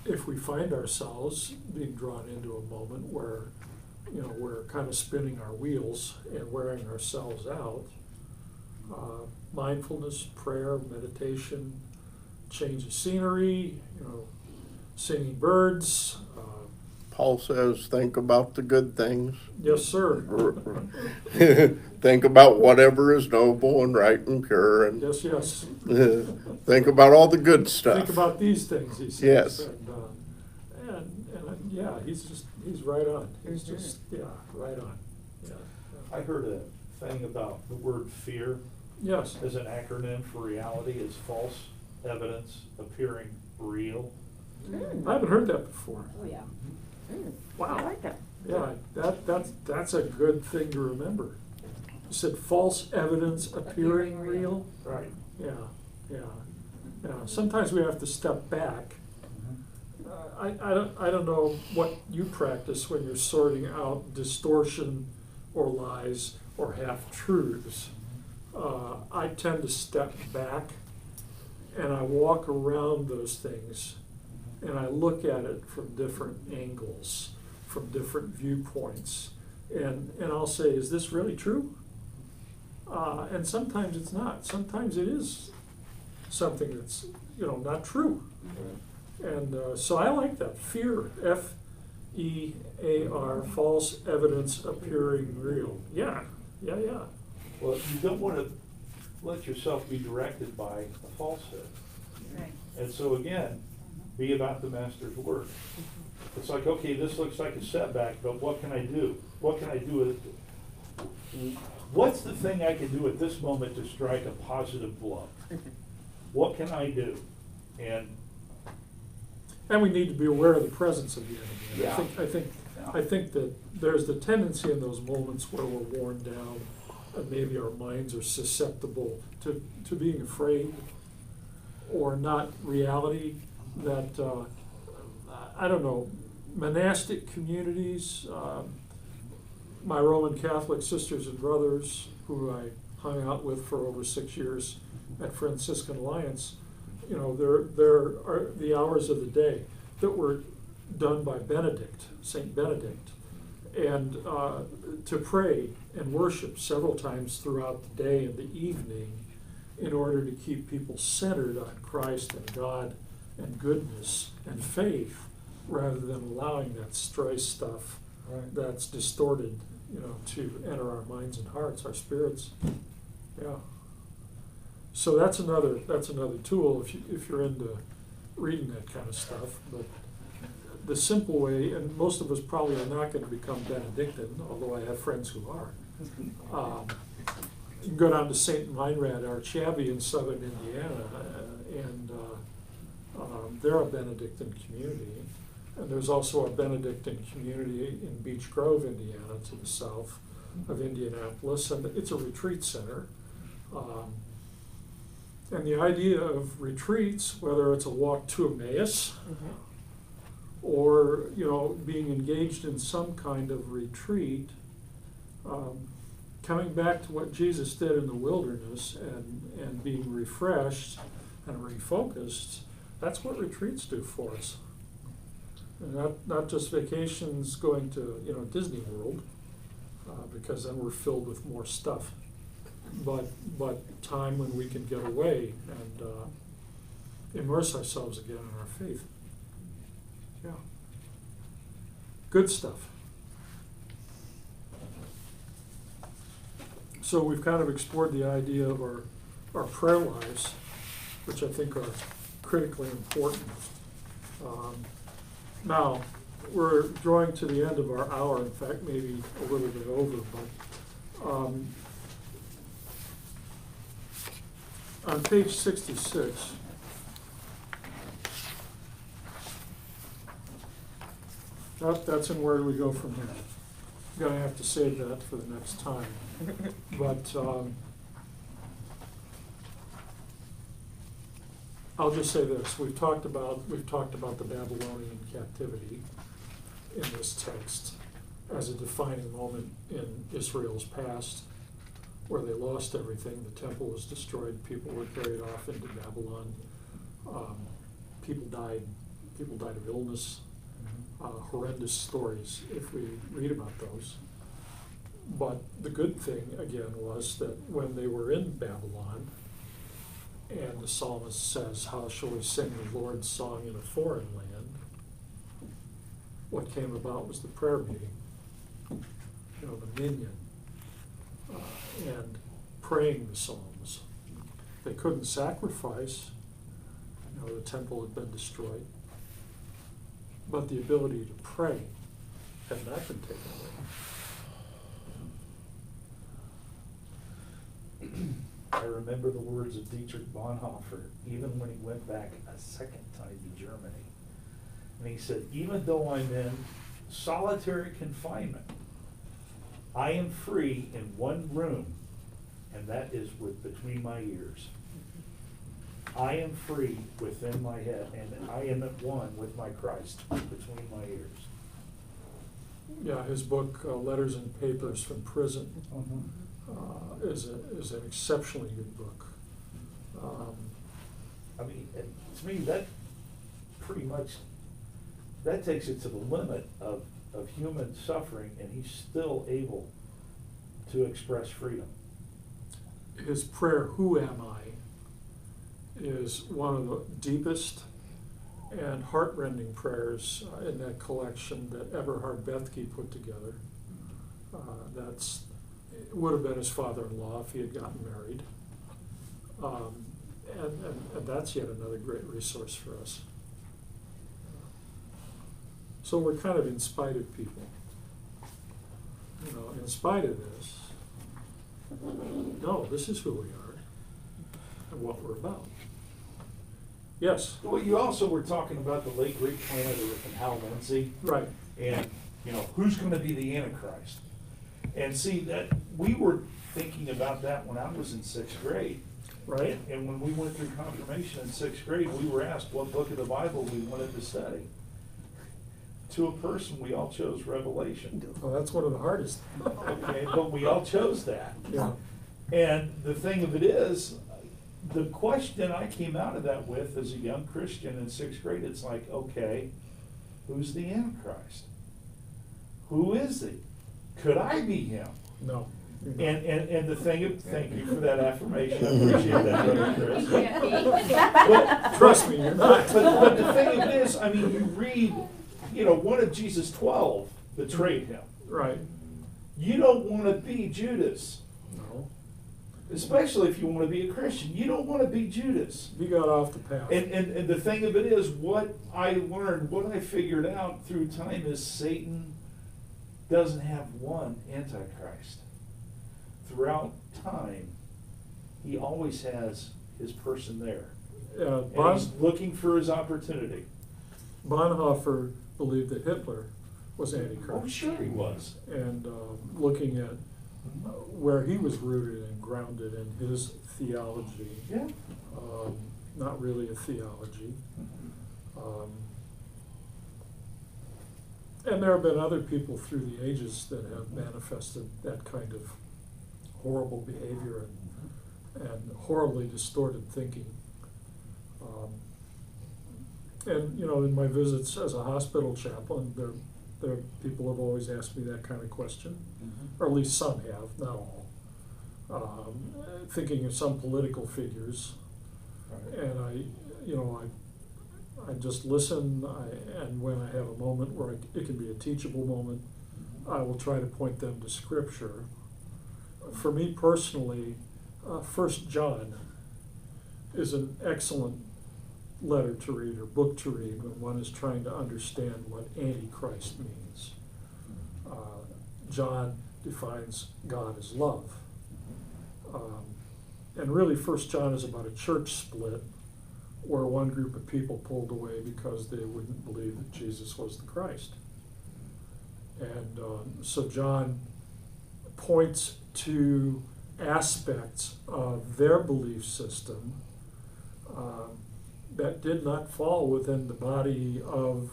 if we find ourselves being drawn into a moment where, we're kind of spinning our wheels and wearing ourselves out, mindfulness, prayer, meditation, change of scenery, singing birds. Paul says, think about the good things. Yes, sir. Think about whatever is noble and right and pure, and Yes. think about all the good stuff. Think about these things, he says. Yes. And yeah, he's right on. He's just, right on. Yeah. I heard a thing about the word fear Yes. as an acronym for reality is false evidence appearing real. I haven't heard that before. Oh, yeah. Wow. I like that. Yeah, that's a good thing to remember. You said false evidence appearing real? Right. Yeah. Sometimes we have to step back. I don't know what you practice when you're sorting out distortion or lies or half-truths. I tend to step back and I walk around those things and I look at it from different angles, from different viewpoints. And I'll say, is this really true? And sometimes it's not. Sometimes it is something that's, not true. And so I like that. Fear, F-E-A-R, false evidence appearing real. Yeah. Well, you don't want to let yourself be directed by a falsehood. Right. And so again, be about the Master's work. It's like, okay, this looks like a setback, but what can I do? What can I do with it? What's the thing I can do at this moment to strike a positive blow? What can I do? And we need to be aware of the presence of the enemy. Yeah. I think that there's the tendency in those moments where we're worn down and maybe our minds are susceptible to being afraid or not reality, that, I don't know, monastic communities, my Roman Catholic sisters and brothers who I hung out with for over 6 years at Franciscan Alliance, there are the hours of the day that were done by Benedict, Saint Benedict, and to pray and worship several times throughout the day and the evening in order to keep people centered on Christ and God and goodness and faith, rather than allowing that stray stuff that's distorted, to enter our minds and hearts, our spirits. Yeah. So that's another tool if you're into reading that kind of stuff. But the simple way, and most of us probably are not going to become Benedictine, although I have friends who are. You can go down to St. Meinrad, Archavi in southern Indiana, and they're a Benedictine community. And there's also a Benedictine community in Beech Grove, Indiana, to the south of Indianapolis, and it's a retreat center. And the idea of retreats, whether it's a walk to Emmaus, or being engaged in some kind of retreat, coming back to what Jesus did in the wilderness and being refreshed and refocused, that's what retreats do for us. And not just vacations going to Disney World, because then we're filled with more stuff, but time when we can get away and immerse ourselves again in our faith. Yeah. Good stuff. So we've kind of explored the idea of our prayer lives, which I think are critically important. Now, we're drawing to the end of our hour, in fact, maybe a little bit over, but On page 66, that's in Where Do We Go From Here? I'm gonna have to save that for the next time. But I'll just say this, we've talked about the Babylonian captivity in this text as a defining moment in Israel's past, where they lost everything. The temple was destroyed, people were carried off into Babylon. People died of illness, horrendous stories if we read about those. But the good thing, again, was that when they were in Babylon, and the psalmist says, "How shall we sing the Lord's song in a foreign land?" What came about was the prayer meeting, the minyan, and praying the psalms. They couldn't sacrifice, the temple had been destroyed, but the ability to pray had not been taken away. I remember the words of Dietrich Bonhoeffer, even when he went back a second time to Germany. And he said, even though I'm in solitary confinement, I am free in one room, and that is between my ears. I am free within my head, and I am at one with my Christ between my ears. Yeah, his book, Letters and Papers from Prison, is an exceptionally good book. I mean, and to me, that pretty much, that takes it to the limit of human suffering, and he's still able to express freedom. His prayer, "Who am I?" is one of the deepest and heartrending prayers in that collection that Eberhard Bethke put together. It would have been his father-in-law if he had gotten married. And that's yet another great resource for us. So we're kind of in spite of people. In spite of this, no, this is who we are and what we're about. Yes? Well, you also were talking about the late Greek planner and Hal Lindsey. Right. And, who's going to be the Antichrist? And see, that we were thinking about that when I was in sixth grade. Right. And when we went through confirmation in sixth grade, we were asked what book of the Bible we wanted to study. To a person, we all chose Revelation. Well, that's one of the hardest. Okay, but we all chose that. Yeah. And the thing of it is, the question I came out of that with as a young Christian in sixth grade, it's like, okay, who's the Antichrist? Who is he? Could I be him? No. And the thing, thank you for that affirmation, I appreciate that, Brother Chris. Yeah. Trust me, you're not. But the thing of it is, I mean, you read, one of Jesus' 12 betrayed him. Right. You don't want to be Judas, No. especially if you want to be a Christian. You don't want to be Judas. You got off the path. And the thing of it is, what I learned, what I figured out through time is Satan doesn't have one Antichrist. Throughout time, he always has his person there. And he's looking for his opportunity. Bonhoeffer believed that Hitler was Antichrist. Oh, sure he was. And looking at where he was rooted and grounded in his theology, Yeah. not really a theology. And there have been other people through the ages that have manifested that kind of horrible behavior and horribly distorted thinking. And in my visits as a hospital chaplain, there people have always asked me that kind of question, or at least some have, not all. Thinking of some political figures, and I just listen, and when I have a moment where it can be a teachable moment, I will try to point them to Scripture. For me personally, 1 John is an excellent letter to read or book to read when one is trying to understand what Antichrist means. John defines God as love. And really, 1 John is about a church split where one group of people pulled away because they wouldn't believe that Jesus was the Christ. And so John points to aspects of their belief system that did not fall within the body of,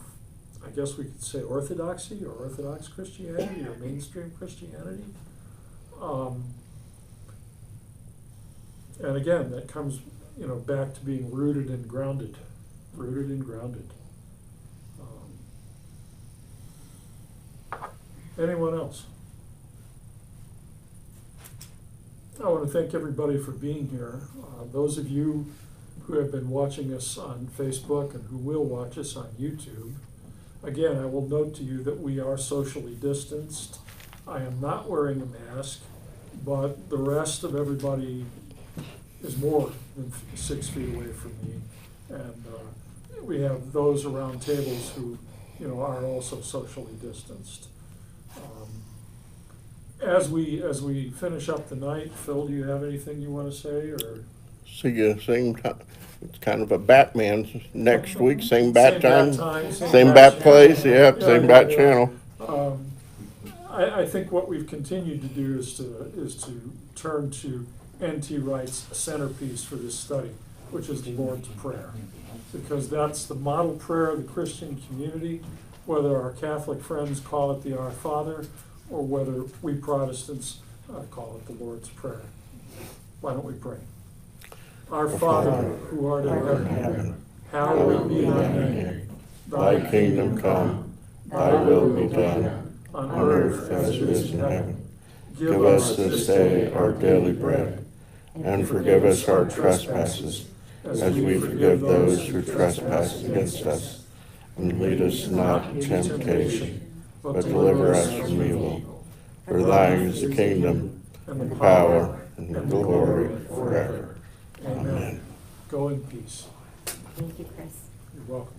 I guess we could say, orthodoxy or Orthodox Christianity or mainstream Christianity. And again, that comes, back to being rooted and grounded. Rooted and grounded. Anyone else? I want to thank everybody for being here. Those of you who have been watching us on Facebook and who will watch us on YouTube, again, I will note to you that we are socially distanced. I am not wearing a mask, but the rest of everybody is more than 6 feet away from me. And we have those around tables who, are also socially distanced. As we finish up the night, Phil, do you have anything you want to say, or? See you same time. It's kind of a Batman next week, same bat time, same bat place, yeah, same bat channel. I think what we've continued to do is to turn to N.T. Wright's centerpiece for this study, which is the Lord's Prayer, because that's the model prayer of the Christian community, whether our Catholic friends call it the Our Father, or whether we Protestants call it the Lord's Prayer. Why don't we pray? Our Father, who art in heaven, hallowed be thy name. Thy kingdom come, thy will be done, on earth as it is in heaven. Give us this day our daily bread, and forgive us our trespasses, as we forgive those who trespass against us. And lead us not into temptation, but deliver us from evil. For thine is the kingdom, and the power, and the glory forever. Amen. Go in peace. Thank you, Chris. You're welcome.